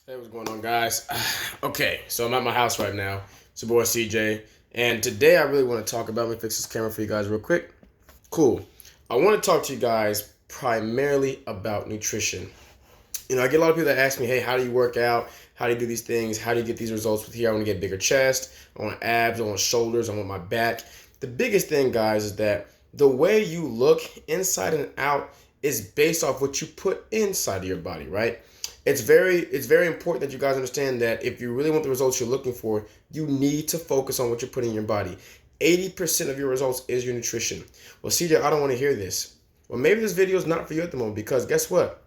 Hey, what's going on, guys? Okay, so I'm at my house right now. It's your boy CJ, and today I really want to talk about. Let me fix this camera for you guys real quick. Cool. I want to talk to you guys primarily about nutrition. I get a lot of people that ask me, "Hey, how do you work out? How do you do these things? How do you get these results with here? I want to get bigger chest. I want abs. I want shoulders. I want my back." The biggest thing, guys, is that the way you look inside and out is based off what you put inside of your body, right? It's very important that you guys understand that if you really want the results you're looking for, you need to focus on what you're putting in your body. 80% of your results is your nutrition. Well, CJ, I don't want to hear this. Well, maybe this video is not for you at the moment because guess what?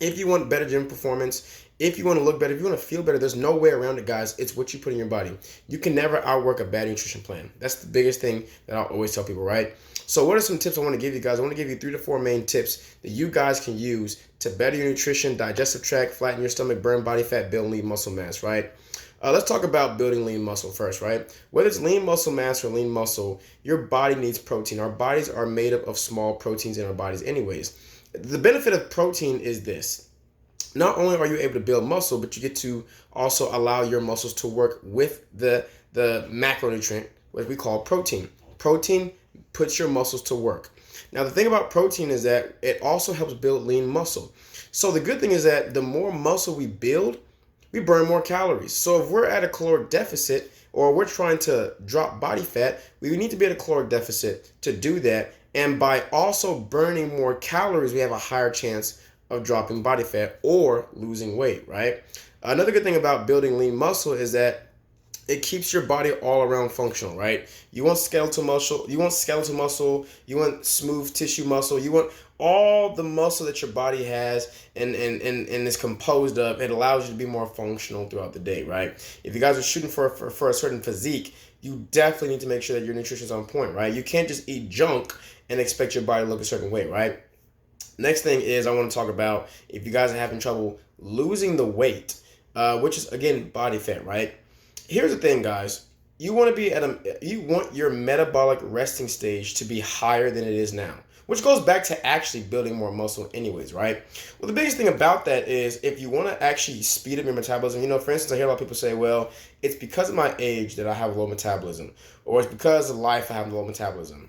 If you want better gym performance, if you want to look better, if you want to feel better, there's no way around it, guys. It's what you put in your body. You can never outwork a bad nutrition plan. That's the biggest thing that I'll always tell people, right? So what are some tips I want to give you guys? I want to give you 3 to 4 main tips that you guys can use to better your nutrition, digestive tract, flatten your stomach, burn body fat, build lean muscle mass, right? Let's talk about building lean muscle first, right? Whether it's lean muscle mass or lean muscle, your body needs protein. Our bodies are made up of small proteins in our bodies anyways. The benefit of protein is this. Not only are you able to build muscle, but you get to also allow your muscles to work with the macronutrient, what we call protein. Protein puts your muscles to work. Now, the thing about protein is that it also helps build lean muscle. So the good thing is that the more muscle we build, we burn more calories. So if we're at a caloric deficit or we're trying to drop body fat, we need to be at a caloric deficit to do that. And by also burning more calories, we have a higher chance of dropping body fat or losing weight, right? Another good thing about building lean muscle is that it keeps your body all around functional, right? You want skeletal muscle, you want smooth tissue muscle, you want all the muscle that your body has and is composed of. It allows you to be more functional throughout the day, right? If you guys are shooting for a certain physique, you definitely need to make sure that your nutrition is on point, right? You can't just eat junk and expect your body to look a certain way, right? Next thing is I want to talk about if you guys are having trouble losing the weight, which is again body fat, right? Here's the thing, guys. You want your metabolic resting stage to be higher than it is now, which goes back to actually building more muscle anyways, right? Well, the biggest thing about that is if you want to actually speed up your metabolism, for instance, I hear a lot of people say, well, it's because of my age that I have low metabolism, or it's because of life I have low metabolism.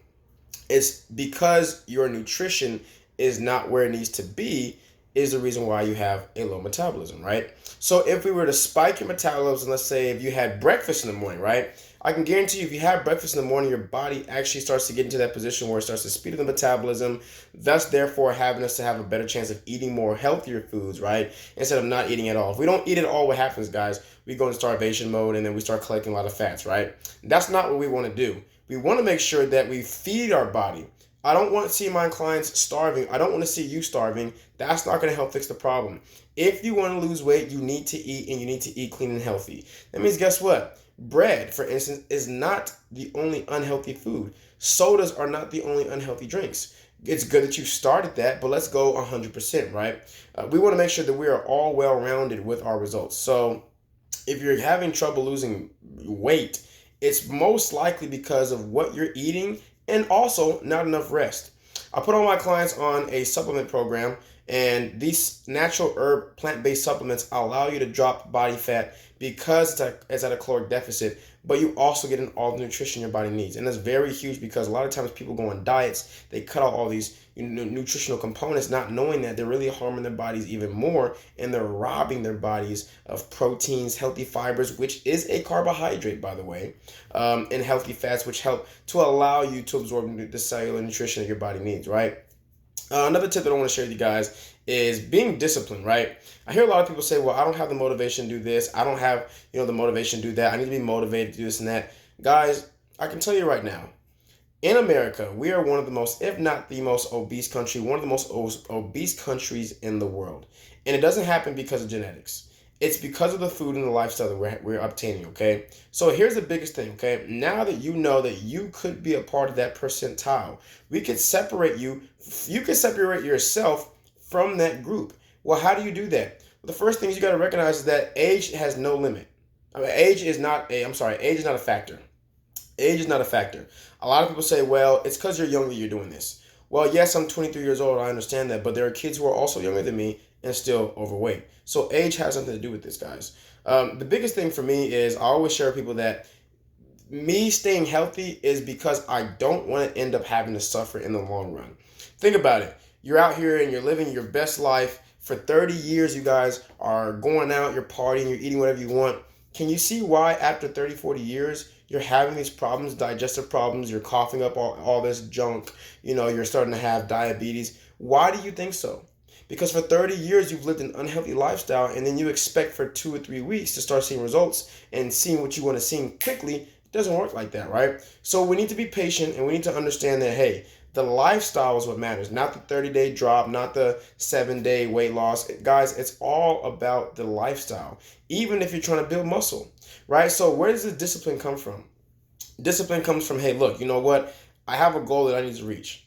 It's because your nutrition is not where it needs to be is the reason why you have a low metabolism, right? So if we were to spike your metabolism, let's say if you had breakfast in the morning, right? I can guarantee you if you have breakfast in the morning, your body actually starts to get into that position where it starts to speed up the metabolism, thus therefore having us to have a better chance of eating more healthier foods, right? Instead of not eating at all. If we don't eat at all, what happens, guys? We go into starvation mode and then we start collecting a lot of fats, right? That's not what we want to do. We want to make sure that we feed our body. I don't want to see my clients starving. I don't want to see you starving. That's not going to help fix the problem. If you want to lose weight, you need to eat and you need to eat clean and healthy. That means guess what? Bread, for instance, is not the only unhealthy food. Sodas are not the only unhealthy drinks. It's good that you started that, but let's go 100%, right? We want to make sure that we are all well-rounded with our results. So if you're having trouble losing weight, it's most likely because of what you're eating and also not enough rest. I put all my clients on a supplement program, and these natural herb plant-based supplements allow you to drop body fat because it's at a caloric deficit, but you also get in all the nutrition your body needs. And that's very huge because a lot of times people go on diets, they cut out all these nutritional components, not knowing that they're really harming their bodies even more, and they're robbing their bodies of proteins, healthy fibers, which is a carbohydrate, by the way, and healthy fats, which help to allow you to absorb the cellular nutrition that your body needs, right? Another tip that I want to share with you guys is being disciplined, right? I hear a lot of people say, well, I don't have the motivation to do this. I don't have, the motivation to do that. I need to be motivated to do this and that. Guys, I can tell you right now, in America, we are one of the most, if not the most obese country, one of the most obese countries in the world. And it doesn't happen because of genetics. It's because of the food and the lifestyle that we're obtaining, okay? So here's the biggest thing, okay? Now that you know that you could be a part of that percentile, we could separate you. You could separate yourself from that group. Well, how do you do that? Well, the first thing you got to recognize is that age has no limit. Age is not a factor. Age is not a factor. A lot of people say, well, it's because you're younger you're doing this. Well, yes, I'm 23 years old. I understand that. But there are kids who are also younger than me, and still overweight. So age has something to do with this, guys. The biggest thing for me is I always share with people that me staying healthy is because I don't want to end up having to suffer in the long run. Think about it. You're out here and you're living your best life. For 30 years, you guys are going out, you're partying, you're eating whatever you want. Can you see why after 30, 40 years, you're having these problems, digestive problems, you're coughing up all this junk, you're starting to have diabetes? Why do you think so? Because for 30 years, you've lived an unhealthy lifestyle, and then you expect for 2 or 3 weeks to start seeing results and seeing what you want to see quickly. It doesn't work like that, right? So we need to be patient, and we need to understand that, hey, the lifestyle is what matters, not the 30-day drop, not the 7-day weight loss. Guys, it's all about the lifestyle, even if you're trying to build muscle, right? So where does the discipline come from? Discipline comes from, hey, look, you know what? I have a goal that I need to reach,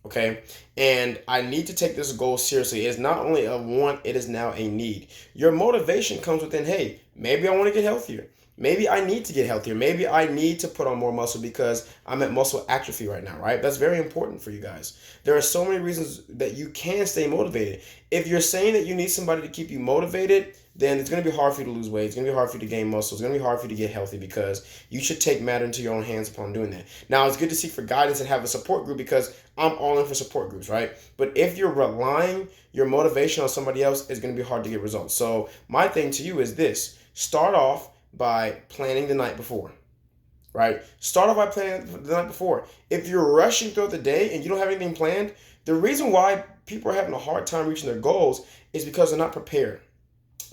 okay? And I need to take this goal seriously. It's not only a want, it is now a need. Your motivation comes within, hey, maybe I want to get healthier. Maybe I need to get healthier. Maybe I need to put on more muscle because I'm at muscle atrophy right now, right? That's very important for you guys. There are so many reasons that you can stay motivated. If you're saying that you need somebody to keep you motivated, then it's going to be hard for you to lose weight. It's going to be hard for you to gain muscle. It's going to be hard for you to get healthy because you should take matter into your own hands upon doing that. Now, it's good to seek for guidance and have a support group because I'm all in for support groups, right? But if you're relying your motivation on somebody else, it's going to be hard to get results. So my thing to you is this. Start off by planning the night before, right? Start off by planning the night before. If you're rushing throughout the day and you don't have anything planned, the reason why people are having a hard time reaching their goals is because they're not prepared.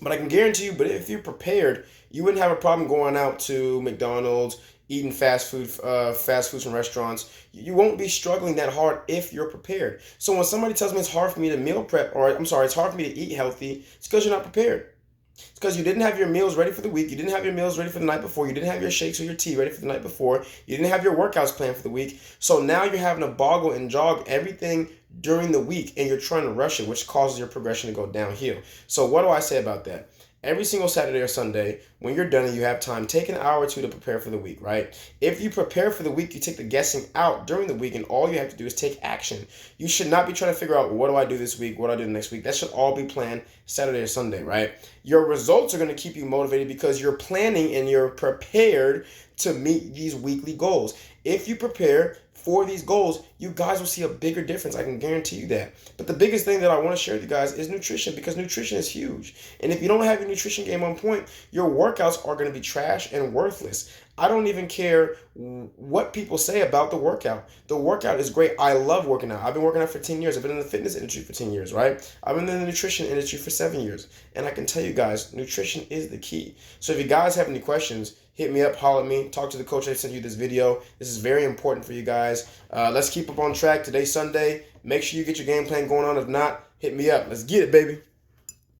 But I can guarantee you, but if you're prepared, you wouldn't have a problem going out to McDonald's, eating fast foods from restaurants. You won't be struggling that hard if you're prepared. So when somebody tells me it's hard for me to meal prep, or it's hard for me to eat healthy, it's because you're not prepared. It's because you didn't have your meals ready for the week. You didn't have your meals ready for the night before. You didn't have your shakes or your tea ready for the night before. You didn't have your workouts planned for the week. So now you're having to boggle and jog everything during the week, and you're trying to rush it, which causes your progression to go downhill. So what do I say about that? Every single Saturday or Sunday, when you're done and you have time, take an hour or two to prepare for the week, right? If you prepare for the week, you take the guessing out during the week, and all you have to do is take action. You should not be trying to figure out, what do I do this week? What do I do next week? That should all be planned Saturday or Sunday, right? Your results are going to keep you motivated because you're planning and you're prepared to meet these weekly goals. If you prepare for these goals, you guys will see a bigger difference. I can guarantee you that. But the biggest thing that I want to share with you guys is nutrition, because nutrition is huge. And if you don't have your nutrition game on point, your workouts are going to be trash and worthless. I don't even care what people say about the workout. The workout is great. I love working out. I've been working out for 10 years. I've been in the fitness industry for 10 years, right? I've been in the nutrition industry for 7 years. And I can tell you guys, nutrition is the key. So if you guys have any questions, hit me up, holler at me, talk to the coach that sent you this video. This is very important for you guys. Let's keep up on track. Today's Sunday. Make sure you get your game plan going on. If not, hit me up. Let's get it, baby.